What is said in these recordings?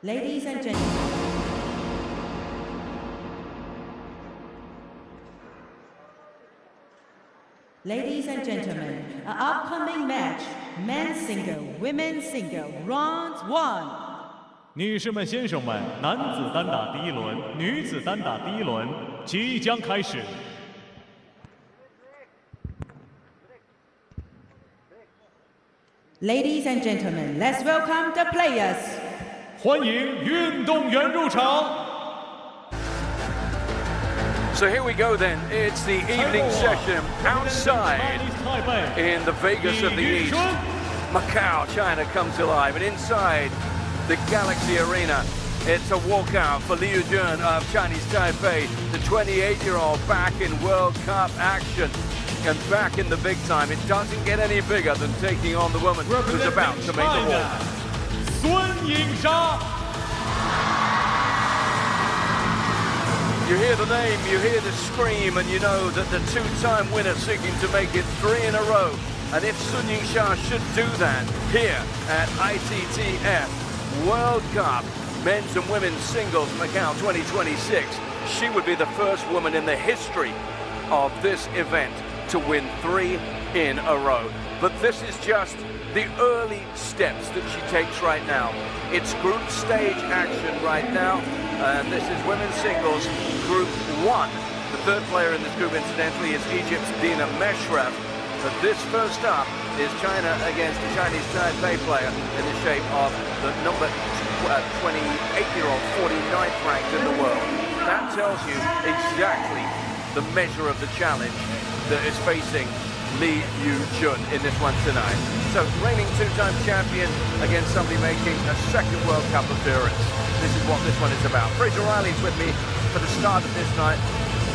Ladies and gentlemen. Ladies and gentlemen, our upcoming match, men's single, women's single, round 1. 女士们、先生们，男子单打第一轮，女子单打第一轮即将开始。Ladies and gentlemen, let's welcome the players. 欢迎运动员入场。 So here we go then, it's the evening session outside in the Vegas of the East. Macao, China comes alive, and inside the Galaxy Arena, it's a walkout for Liu Jun of Chinese Taipei, the 28-year-old back in World Cup action and back in the big time. It doesn't get any bigger than taking on the woman who's about to make the walk. 孙颖莎。 You hear the name, you hear the scream, and you know that the two-time winner seeking to make it 3 in a row. And if Sun Yingsha should do that here at ITTF World Cup Men's and Women's Singles Macau 2026, she would be the first woman in the history of this event to win 3 in a row. But this is just the early steps that she takes right now. It's group stage action right now, and this is women's singles group 1. The third player in this group, incidentally, is Egypt's Dina Meshraf. But this first up is China against the Chinese Taipei player in the shape of the number 28-year-old, 49th ranked in the world. That tells you exactly the measure of the challenge that is facing Li Yujun in this one tonight. So, reigning two-time champion against somebody making a second World Cup appearance. This is what this one is about. Fraser Riley's with me for the start of this night.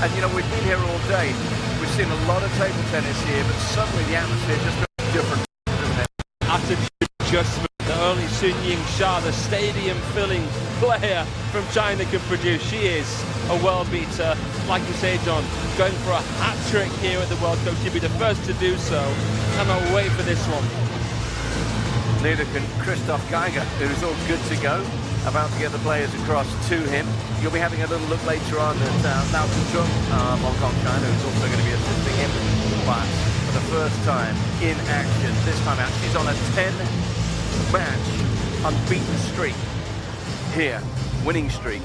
And, you know, we've been here all day. We've seen a lot of table tennis here, but suddenly the atmosphere just looks different, doesn't it? Attitude adjustment that only Sun Yingsha, the stadium-filling player from China, can produce. She is a world beater. Like you say, John, going for a hat-trick here at the World Cup. She'll be the first to do so. Cannot wait for this one. Neither can Christoph Geiger, who's all good to go. About to get the players across to him. You'll be having a little look later on at Lao Chung Hong Kong, China, who's also going to be assisting him. But for the first time in action, this time out, she's on a 10-match unbeaten streak here, winning streak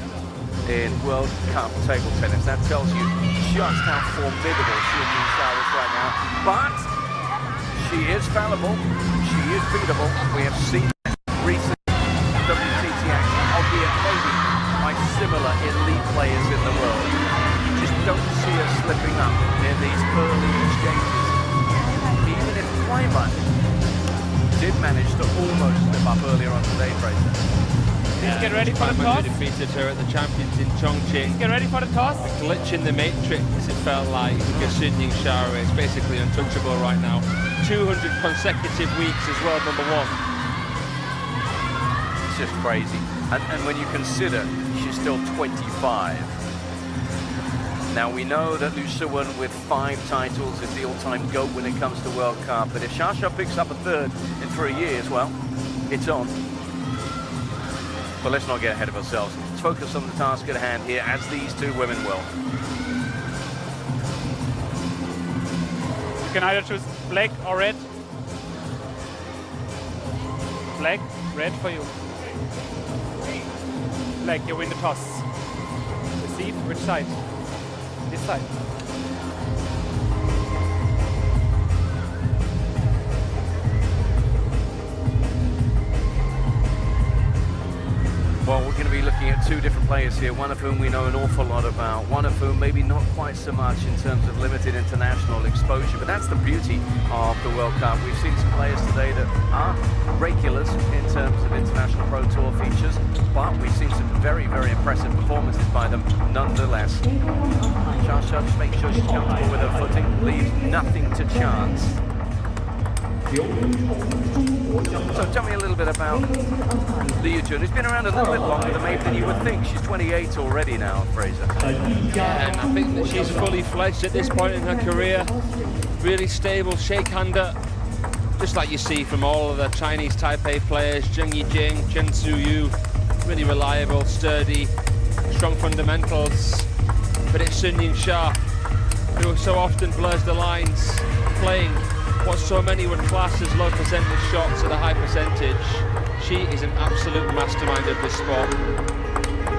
in World Cup table tennis. That tells you just how formidable Sun Yingsha is right now. But she is fallible, she is beatable. We have seen that recent WTT action, albeit maybe by similar elite players in the world. You just don't see her slipping up in these early exchanges. Even if Weimer did manage to almost slip up earlier on today, Fraser. Please get ready for the toss. Defeated her at the Champions in Chongqing. Get ready for the toss. A glitch in the matrix, it felt like, because Sun Yingsha is basically untouchable right now. 200 consecutive weeks as world number 1. It's just crazy. And when you consider she's still 25. Now we know that Liu Shiwen with 5 titles is the all-time GOAT when it comes to World Cup. But if Xia picks up a 3rd in 3 years, well, it's on. But let's not get ahead of ourselves. Let's focus on the task at hand here, as these 2 women will. You can either choose black or red. Black, red for you. Black, you win the toss. Receive, which side? This side. Well, we're going to be looking at 2 different players here, one of whom we know an awful lot about, one of whom maybe not quite so much in terms of limited international exposure, but that's the beauty of the World Cup. We've seen some players today that are regulars in terms of international Pro Tour features, but we've seen some very, very impressive performances by them nonetheless. Xia just makes sure she's comfortable with her footing, leaves nothing to chance. So tell me a little bit about Liu Jun, who's been around a little bit longer than you would think. She's 28 already now, Fraser. Yeah, and I think that she's fully fledged at this point in her career. Really stable, shakehander, just like you see from all of the Chinese Taipei players. Zheng Yijing, Chen Zuyu, really reliable, sturdy, strong fundamentals. But it's Sun Yingsha who so often blurs the lines, playing what so many would class as low percentage shots at a high percentage. She is an absolute mastermind of this sport.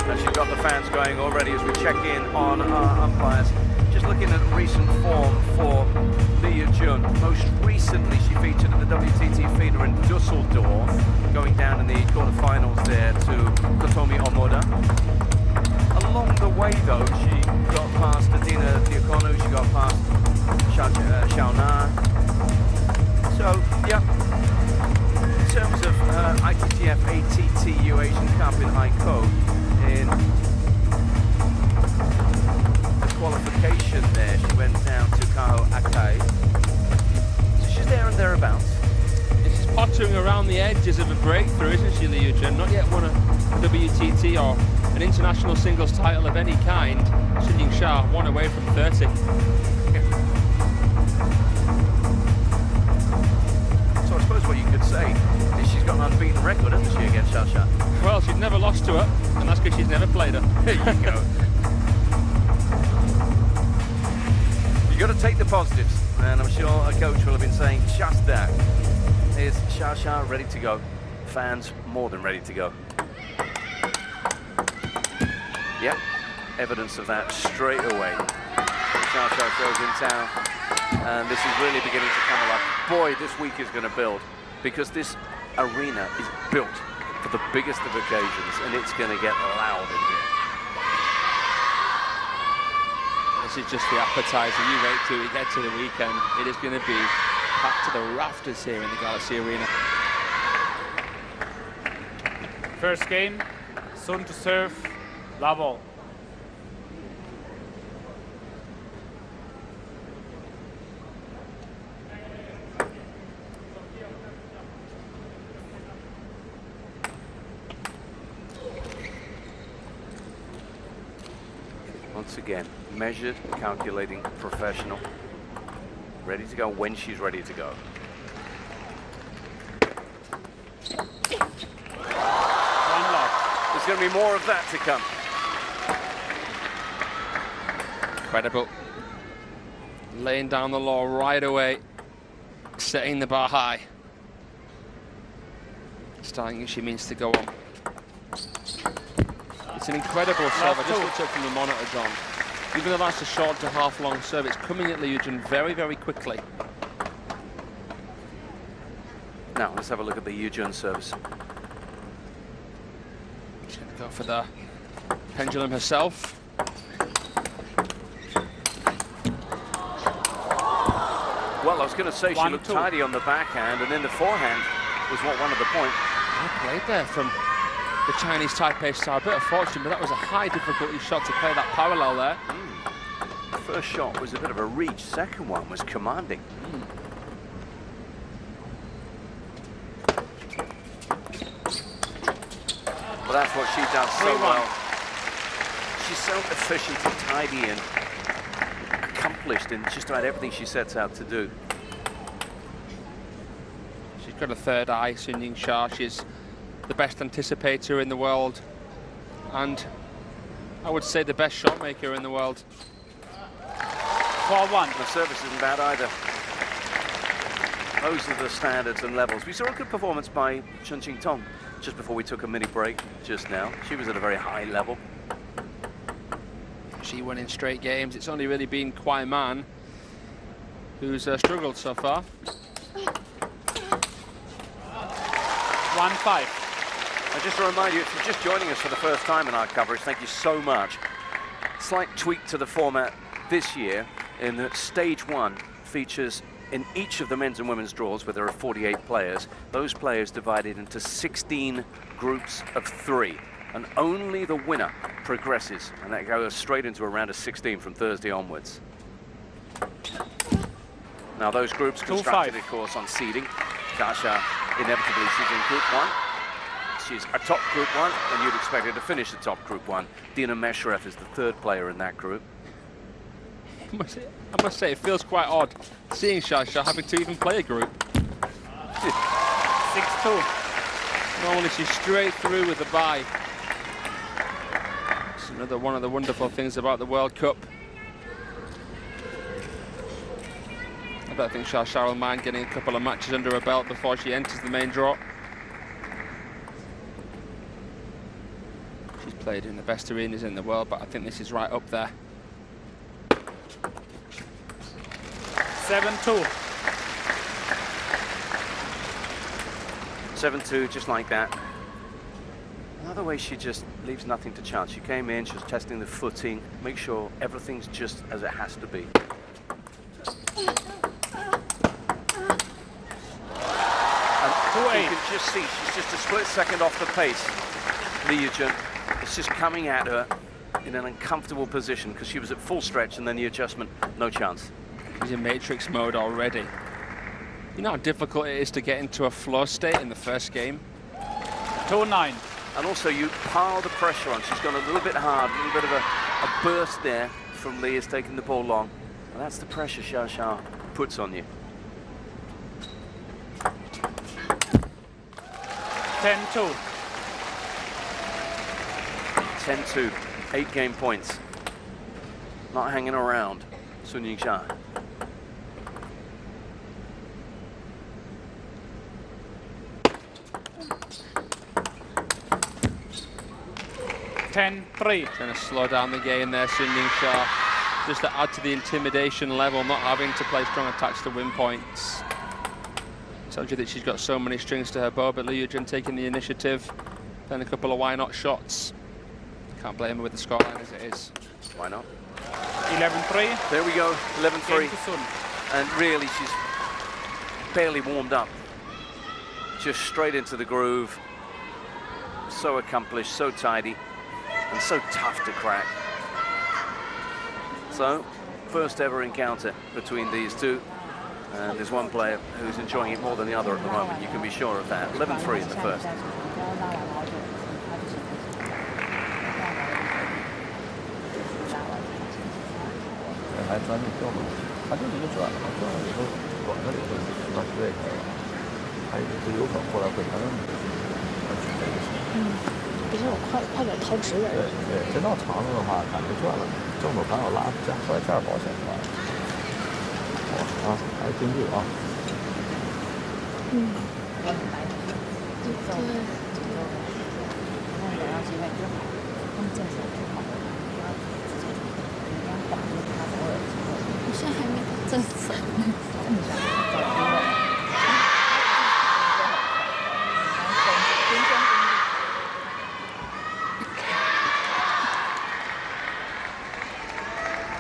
And she's got the fans going already as we check in on our umpires. Just looking at recent form for Liu Jun. Most recently, she featured at the WTT feeder in Dusseldorf, going down in the quarterfinals there to Kotomi Omoda. Along the way, though, she got past Adina Diacono, she got past Xiao Na. So, yeah, in terms of ITTF ATTU Asian Cup in Haikou, in the qualification there, she went down to Kaho Akai. So she's there and thereabouts. She's pottering around the edges of a breakthrough, isn't she, Liu Jun? Not yet won a WTT or an international singles title of any kind. Sun Yingsha, one away from 30. So I suppose what you could say is she's got an unbeaten record, hasn't she, against Xia? Well, she's never lost to her, and that's because she's never played her. There you go. You got to take the positives, and I'm sure a coach will have been saying just that. Is Xia ready to go? Fans more than ready to go. Yep, evidence of that straight away. Xia shows in town, and this is really beginning to come alive. Boy, this week is going to build, because this arena is built for the biggest of occasions, and it's going to get loud in here. This is just the appetizer. You wait till we get to the weekend. It is going to be packed to the rafters here in the Galaxy Arena. First game, Sun to serve, love all. Once again, measured, calculating, professional. Ready to go when she's ready to go. One love. There's going to be more of that to come. Incredible. Laying down the law right away, setting the bar high. Starting, she means to go on. It's an incredible serve. I just looked up from the monitor, John. Even though that's a short to half long serve, it's coming at Liu Jun very, very quickly. Now, let's have a look at the Liu Jun service. She's going to go for the pendulum herself. Well, I was going to say she looked tidy on the backhand, and then the forehand was what won at the point. Well played there from the Chinese Taipei star. A bit of fortune, but that was a high difficulty shot to play that parallel there. First shot was a bit of a reach. Second one was commanding. Well, that's what she does so well. She's so efficient and tidy and accomplished in just about everything she sets out to do. She's got a third eye, Sun Yingsha. She's the best anticipator in the world, and I would say the best shot maker in the world. 4-1. The service isn't bad either. Those are the standards and levels. We saw a good performance by Chen Qingtong just before we took a mini break just now. She was at a very high level. She won in straight games. It's only really been Kwai Man who's struggled so far. 1-5. Just to remind you, if you're just joining us for the first time in our coverage, thank you so much. Slight tweak to the format this year in that stage 1 features in each of the men's and women's draws, where there are 48 players, those players divided into 16 groups of 3. And only the winner progresses, and that goes straight into a round of 16 from Thursday onwards. Now those groups constructed, of course, on seeding. Kasha inevitably she's in Group 1. She's atop Group 1, and you'd expect her to finish atop Group 1. Dina Mesherev is the third player in that group. I must say, it feels quite odd seeing Shasha having to even play a group. 6-2. Normally she's straight through with the bye. It's another one of the wonderful things about the World Cup. I don't think Shasha will mind getting a couple of matches under her belt before she enters the main draw. She's played in the best arenas in the world, but I think this is right up there. 7-2. 7-2, just like that. Another way she just leaves nothing to chance. She came in, she was testing the footing, make sure everything's just as it has to be. And you can just see she's just a split second off the pace. Liugen, it's just coming at her in an uncomfortable position because she was at full stretch, and then the adjustment, no chance. She's in matrix mode already. You know how difficult it is to get into a flow state in the first game? 2-9. And also you pile the pressure on. She's gone a little bit hard, a little bit of a burst there from Lee is taking the ball long. And that's the pressure Shasha puts on you. 10-2. 10-2, 8 game points. Not hanging around, Sun Ying-sha. Trying to slow down the game there, Sun Ying-sha, just to add to the intimidation level, not having to play strong attacks to win points. Tells you that she's got so many strings to her bow, but Liugen taking the initiative, then a couple of why not shots. Can't blame her with the scoreline as it is. Why not? 11-3. There we go, 11-3. And really, she's barely warmed up. Just straight into the groove. So accomplished, so tidy, and so tough to crack. So, first ever encounter between these two. And there's one player who's enjoying it more than the other at the moment, you can be sure of that. 11-3 in the first.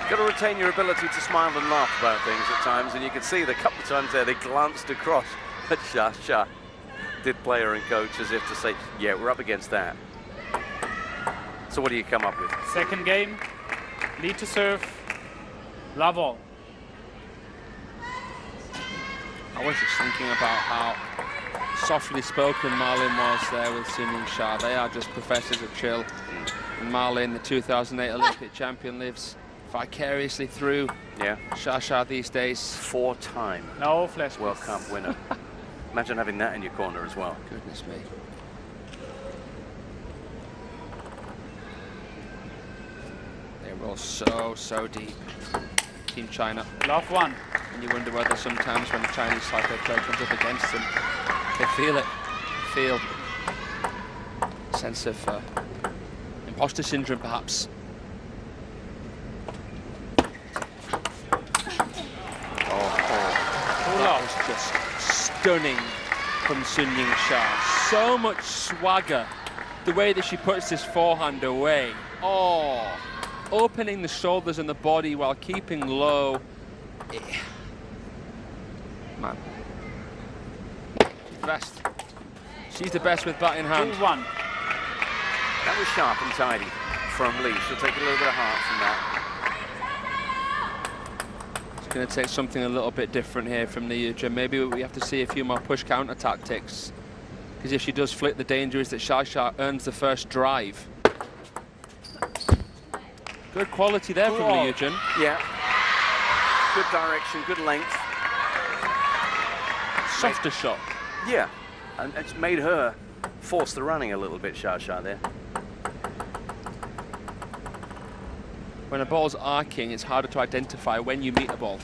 Got to retain your ability to smile and laugh about things at times, and you can see the couple of times there they glanced across at Shasha. Did player and coach as if to say, yeah, we're up against that. So what do you come up with? Second game, lead to serve, love all. I was just thinking about how softly spoken Marlin was there with Sun Ying-sha. They are just professors of chill. And Marlin, the 2008 Olympic champion, lives vicariously through Shasha these days. 4-time no flash World Cup winner. Imagine having that in your corner as well. Goodness me. They roll so deep. Team China. Love one. And you wonder whether sometimes when the Chinese cyclo player comes up against them, they feel it. Feel a sense of imposter syndrome, perhaps. That was just stunning from Sun Ying-sha. So much swagger. The way that she puts this forehand away. Oh, opening the shoulders and the body while keeping low. Man, she's the best. She's the best with bat in hand. 2-1. That was sharp and tidy from Lee. She'll take a little bit of heart from that. going to take something a little bit different here from Li Yuzhen. Maybe we have to see a few more push-counter tactics. Because if she does flip, the danger is that Xia earns the first drive. Good quality there from Li Yuzhen. Yeah. Good direction, good length. Softer shot. Yeah. And it's made her force the running a little bit, Xia there. When a ball's arcing, it's harder to identify when you meet a ball.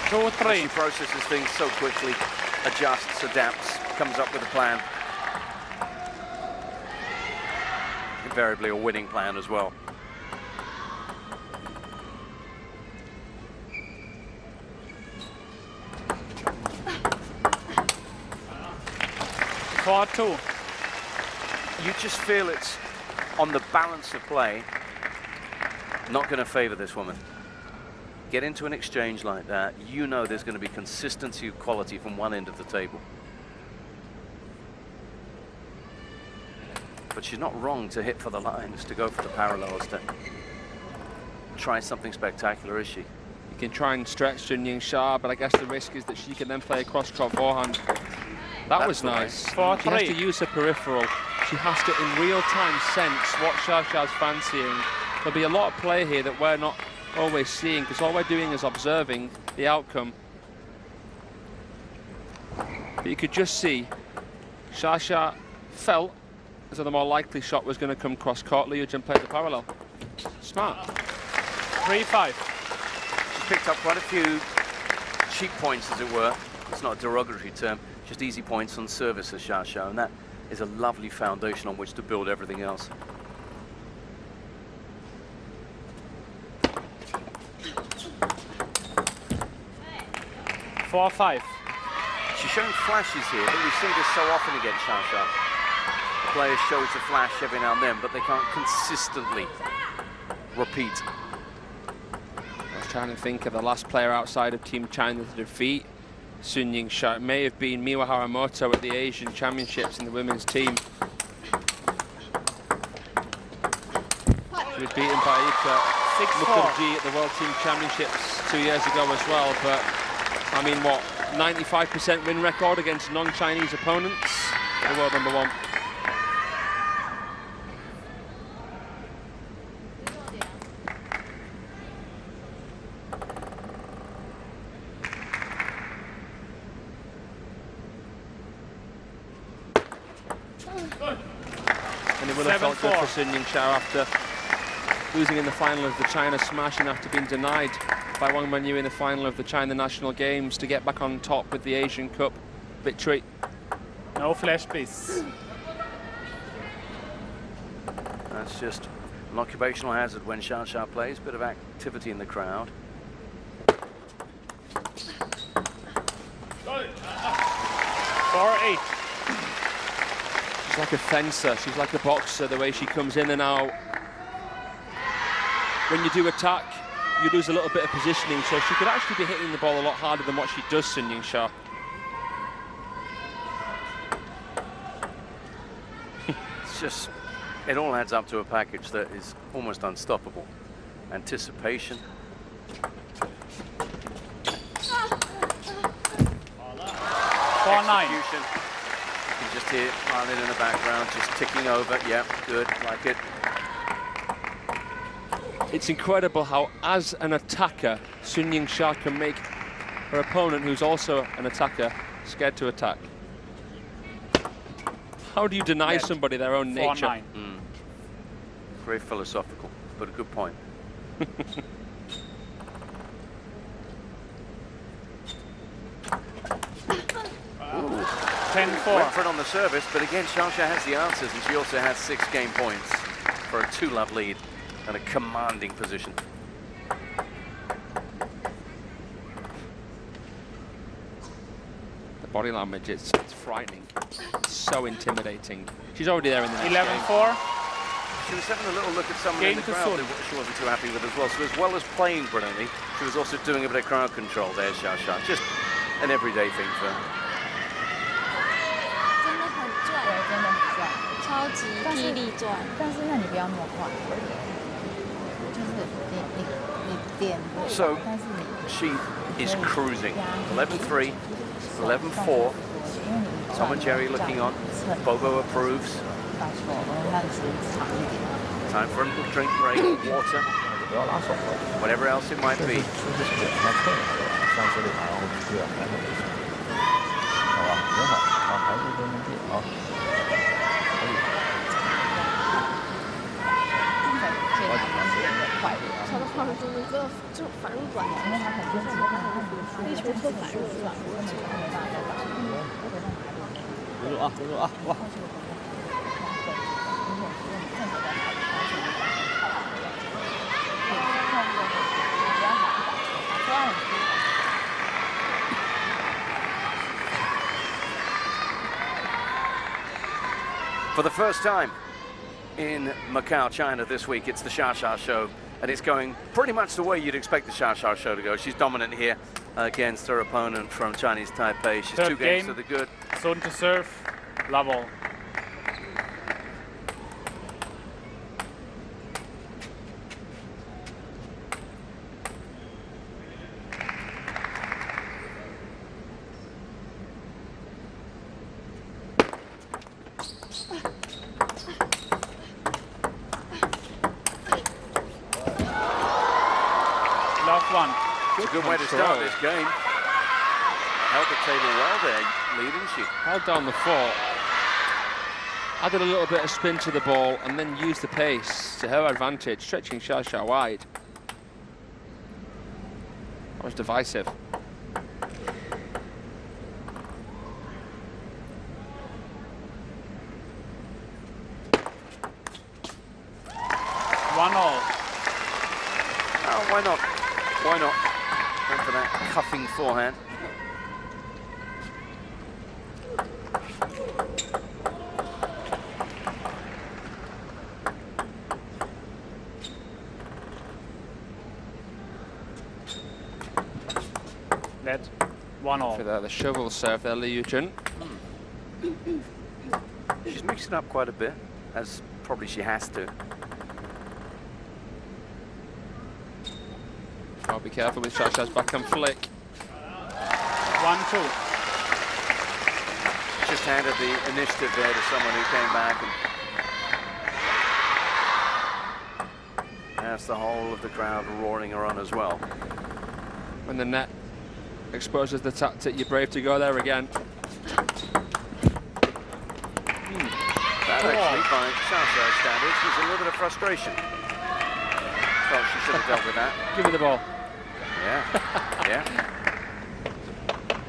2-3. She processes things so quickly, adjusts, adapts, comes up with a plan. Invariably a winning plan as well. You just feel it's on the balance of play, not going to favor this woman. Get into an exchange like that, you know there's going to be consistency of quality from one end of the table. But she's not wrong to hit for the lines, to go for the parallels, to try something spectacular, is she? You can try and stretch Sunying Xia, but I guess the risk is that she can then play a cross-court forehand. That was nice. She has to use her peripheral. She has to, in real time, sense what Xia's fancying. There'll be a lot of play here that we're not always seeing, because all we're doing is observing the outcome. But you could just see Xia felt as though the more likely shot was going to come cross-court. Li Yuzhen played the parallel. Smart. 3-5. She's picked up quite a few cheap points, as it were. It's not a derogatory term, just easy points on service as Xia, and that is a lovely foundation on which to build everything else. Four, 5. She's showing flashes here, but we see this so often against Xia. The player shows a flash every now and then, but they can't consistently repeat. I was trying to think of the last player outside of Team China to defeat Sunying Xia. It may have been Miwa Haramoto at the Asian Championships in the women's team. She was beaten by Ika Mukherjee at the World Team Championships 2 years ago as well, but I mean, what, 95% win record against non-Chinese opponents? The world number one. And it would have felt good for Sunying Xia after losing in the final of the China Smash and after being denied by Wang Wenyu in the final of the China National Games to get back on top with the Asian Cup victory. No flash, please. That's just an occupational hazard when Xia plays. Bit of activity in the crowd. 4-8. She's like a fencer, she's like a boxer, the way she comes in and out. When you do attack, you lose a little bit of positioning, so she could actually be hitting the ball a lot harder than what she does, Sunying Xia. It's just, it all adds up to a package that is almost unstoppable. Anticipation. 4-9. You can just hear Marlin in the background, just ticking over. Yeah, good, like it. It's incredible how, as an attacker, Sunying Xia can make her opponent, who's also an attacker, scared to attack. How do you deny somebody their own nature? 4-9. Very philosophical, but a good point. 10-4. Went for it on the service, but again, Xia has the answers, and she also has 6 game points for a 2-love lead and a commanding position. The body language, it's frightening. It's so intimidating. She's already there in the next 11-4. She was having a little look at someone in the crowd that she wasn't too happy with as well. So as well as playing brilliantly, she was also doing a bit of crowd control there, Xia. Just an everyday thing for her. 超级霹雳转，但是那你不要那么快，就是 So she is cruising. 11-3, 11-4. Tom and Jerry looking on. Bobo approves. Time for a little drink break, water, whatever else it might be. For the first time in Macau, China this week, it's the Xia show, and it's going pretty much the way you'd expect the Xia show to go. She's dominant here against her opponent from Chinese Taipei. She's Third 2 games game, to the good. Zone to serve, love all. One. It's a good way to start this game. Held the table well there, leading she. Held down the fort. Added a little bit of spin to the ball and then used the pace to her advantage, stretching Xia wide. That was divisive. One all. Oh, why not? Why not? Went for that cuffing forehand. Net. One all. For the shovel serve there, Liu Jun. She's mixing up quite a bit, as probably she has to. Oh, be careful with Xia's backhand flick. 1-2. Just handed the initiative there to someone who came back and has the whole of the crowd roaring her on as well. When the net exposes the tactic, you're brave to go there again. That actually, by Xia standards, was a little bit of frustration. Felt she should have dealt with that. Give me the ball. Yeah, yeah.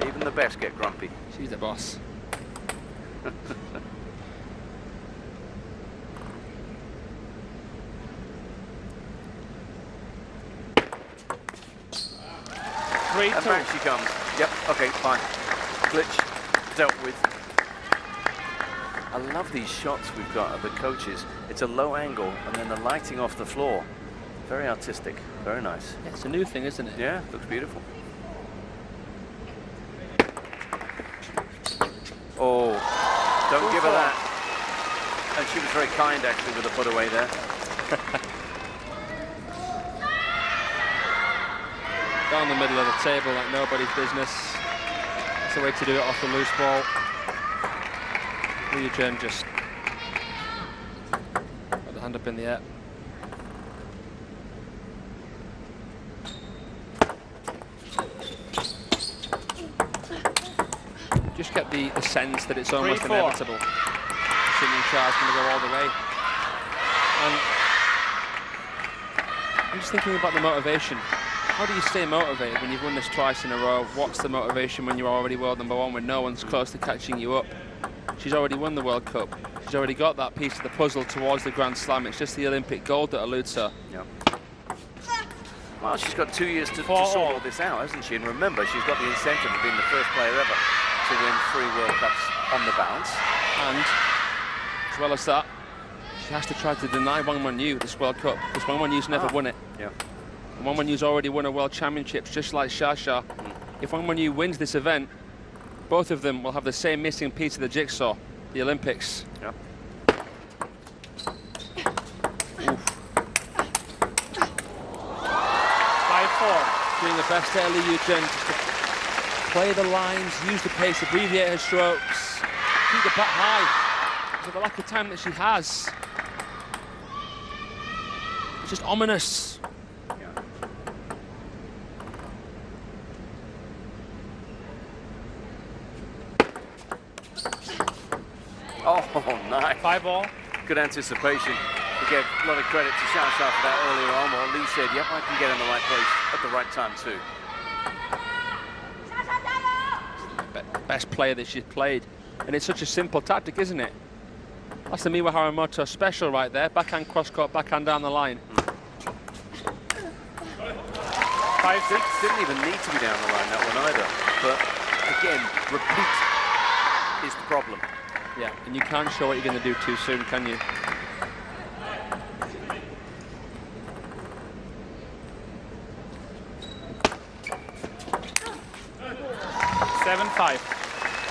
Even the best get grumpy. She's the boss. And back she comes. Yep, okay, fine. Glitch dealt with. I love these shots we've got of the coaches. It's a low angle and then the lighting off the floor. Very artistic, very nice. Yeah, it's a new thing, isn't it? Yeah, looks beautiful. Oh, don't give her that. And she was very kind, actually, with the put away there. Down the middle of the table like nobody's business. That's the way to do it off the loose ball. Liu Jun just got the hand up in the air. Just get the sense that it's almost inevitable. Xia is going to go all the way. And I'm just thinking about the motivation. How do you stay motivated when you've won this twice in a row? What's the motivation when you're already world #1 when no one's close to catching you up? She's already won the World Cup. She's already got that piece of the puzzle towards the Grand Slam. It's just the Olympic gold that eludes her. Yeah. Well, she's got 2 years to sort all this out, hasn't she? And remember, she's got the incentive of being the first player ever to win 3 World Cups on the bounce. And as well as that, she has to try to deny Wang Wenyu this World Cup, because Wang Wenyu's never won it. Yeah. And Wang Wenyu's already won a World Championships, just like Xia. If Wang Wenyu wins this event, both of them will have the same missing piece of the jigsaw, the Olympics. Yeah. best there, Li Yujun. Play the lines, use the pace, abbreviate her strokes, keep the bat high. So the lack of time that she has, it's just ominous. Oh, nice. 5-all. Good anticipation. We gave a lot of credit to Xiao Sha for that earlier on. Well, Lee said, yep, I can get in the right place at the right time too. Best player that she's played. And it's such a simple tactic, isn't it? That's the Miwa Haramoto special right there. Backhand cross-court, backhand down the line. 5-6. Didn't even need to be down the line, that one either. But again, repeat is the problem. Yeah, and you can't show what you're going to do too soon, can you?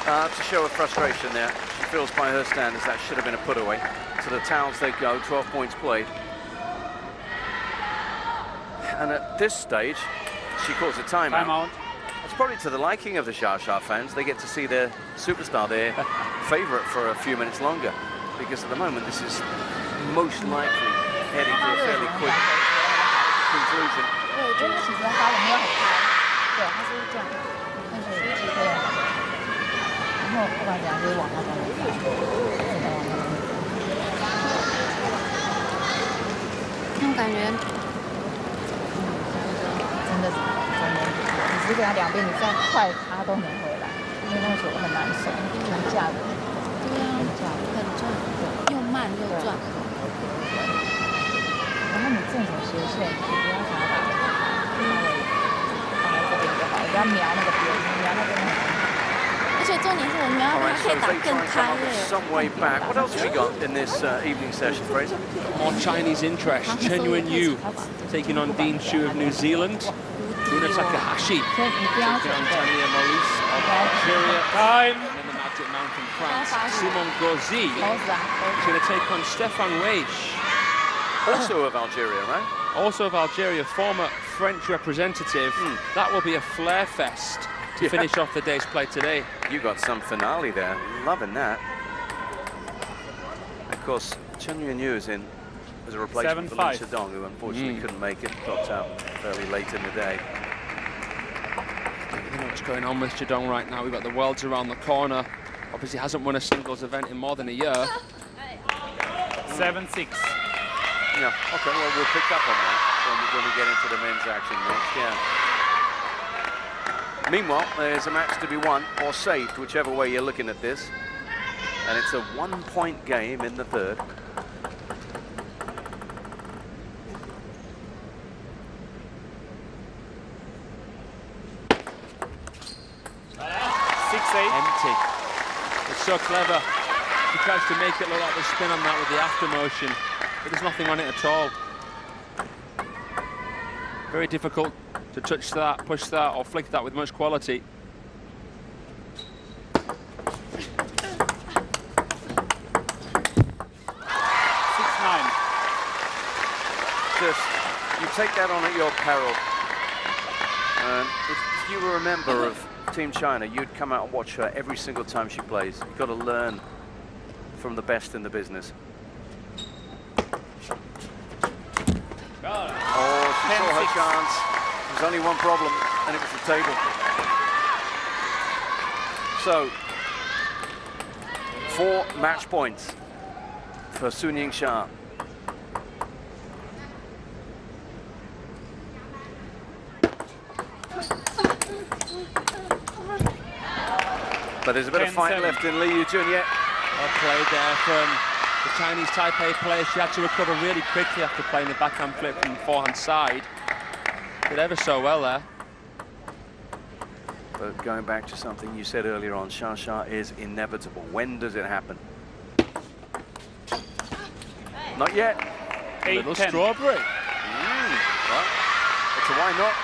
To show her frustration there, she feels by her standards that should have been a put away. To the towels they go, 12 points played. And at this stage, she calls a timeout. It's probably to the liking of the Xiao Sha fans. They get to see their superstar, their favourite, for a few minutes longer. Because at the moment, this is most likely heading to a fairly quick conclusion. 然后不管怎样就是往那边走，那种感觉，真的你只是给他两边，你再快他都能回来，因为那个球很难守，很架的，对啊，很转，又慢又转。然后你正手斜线，你不要想要打稍微放在这边就好，不要瞄那个边，瞄那边很。 Alright, so they try and come up with some way back. What else have we got in this evening session, Fraser? More Chinese interest. Chen Yuan-Yu taking on Dean Xu of New Zealand. Una Takahashi taking on Tania Maurice of Algeria. And then the Magic Mountain, France. Simon Gauzy is going to take on Stefan Weish. Also of Algeria, right? Also of Algeria, former French representative. That will be a flair fest to finish off the day's play today. You got some finale there. Loving that. Of course, Chen Yuan-Yu is in as a replacement for Lin Shidong, who unfortunately couldn't make it, dropped out fairly late in the day. You know what's going on with Shidong right now. We've got the Worlds around the corner. Obviously hasn't won a singles event in more than a year. 7-6. Yeah, okay, well, we'll pick up on that when we get into the men's action next, yeah. Meanwhile, there's a match to be won or saved, whichever way you're looking at this. And it's a one-point game in the third. Empty. It's so clever. He tries to make it look like there's spin on that with the after motion, but there's nothing on it at all. Very difficult to touch that, push that, or flick that with much quality. Just, you take that on at your peril. If you were a member of Team China, you'd come out and watch her every single time she plays. You've got to learn from the best in the business. Oh, she saw her chance. There's only one problem, and it was the table. So, 4 match points for Sun Ying-sha. But there's a bit of fight left in Li Yujun yet. Well played there from the Chinese Taipei player. She had to recover really quickly after playing the backhand flip from the forehand side. Did ever so well there. But going back to something you said earlier on, Xiao Sha is inevitable. When does it happen? Not yet. A little strawberry. Well, it's a why not.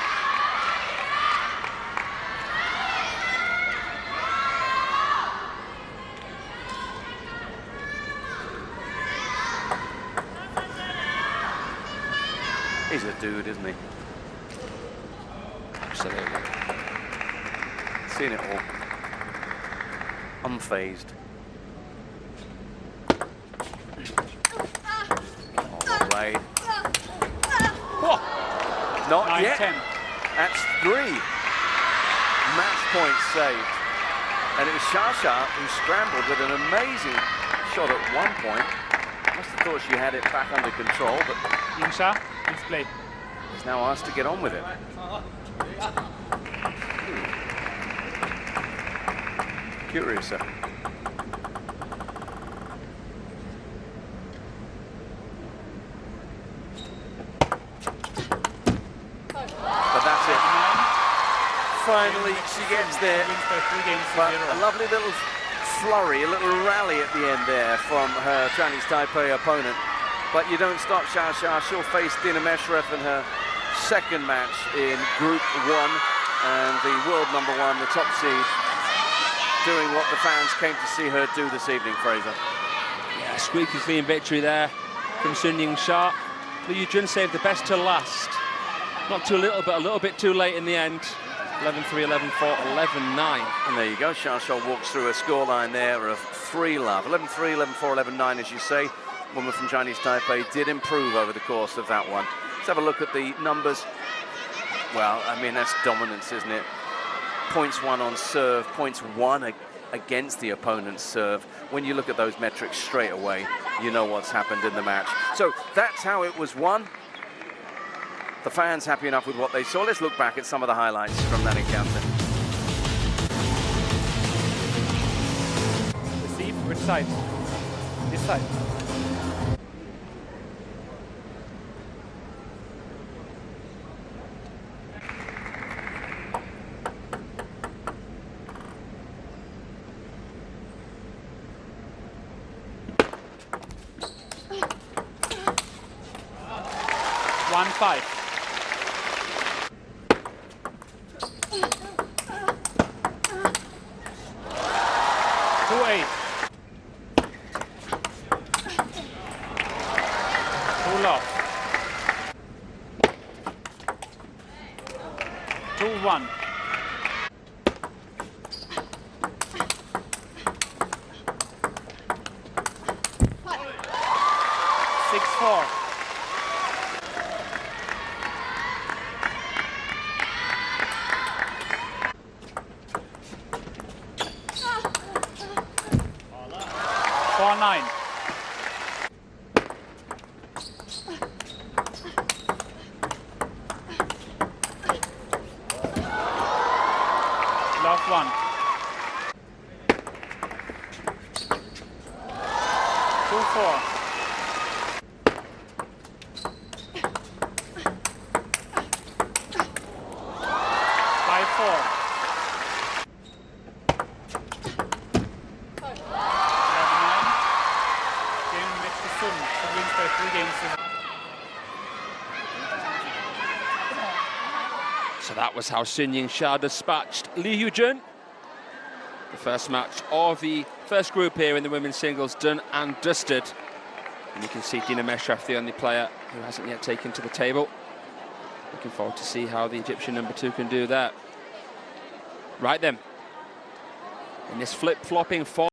He's a dude, isn't he? Absolutely. Seen it all. Unfazed. Well played. Whoa. Not 9-10. yet. That's 3 match points saved. And it was Shasha who scrambled with an amazing shot at one point. Must have thought she had it back under control, but Yingsha, please play. is now asked to get on with it. Curious. But that's it. Finally, she gets there. Wins by 3 games to But 0. a lovely little flurry, a little rally at the end there from her Chinese Taipei opponent. But you don't stop Shasha. She'll face Dina Mesherev in her second match in Group 1. And the world #1, the top seed, doing what the fans came to see her do this evening, Fraser. Yeah, squeaky clean victory there from Sun Yingsha. Liu Jun saved the best to last. Not too little, but a little bit too late in the end. 11-3, 11-4, 11-9. And there you go, Shasha walks through a scoreline there of 3-love. 11-3, 11-4, 11-9, as you say. Woman from Chinese Taipei did improve over the course of that one. Let's have a look at the numbers. Well, I mean, that's dominance, isn't it? Points won on serve, points won against the opponent's serve. When you look at those metrics straight away, you know what's happened in the match. So that's how it was won. The fans happy enough with what they saw. Let's look back at some of the highlights from that encounter. Receive, which side? This side. One 5. 2-8. 2-love. 2-1. 6-4. 4-9. 1. 2-4. 5-4. 11-9. Game next to Sun. Sun wins by 3 games. So that was how Sun Yingsha dispatched Liu Jun. The first match of the first group here in the women's singles done and dusted. And you can see Dina Mesherev, the only player who hasn't yet taken to the table. Looking forward to see how the Egyptian #2 can do that. Right then, in this flip-flopping form.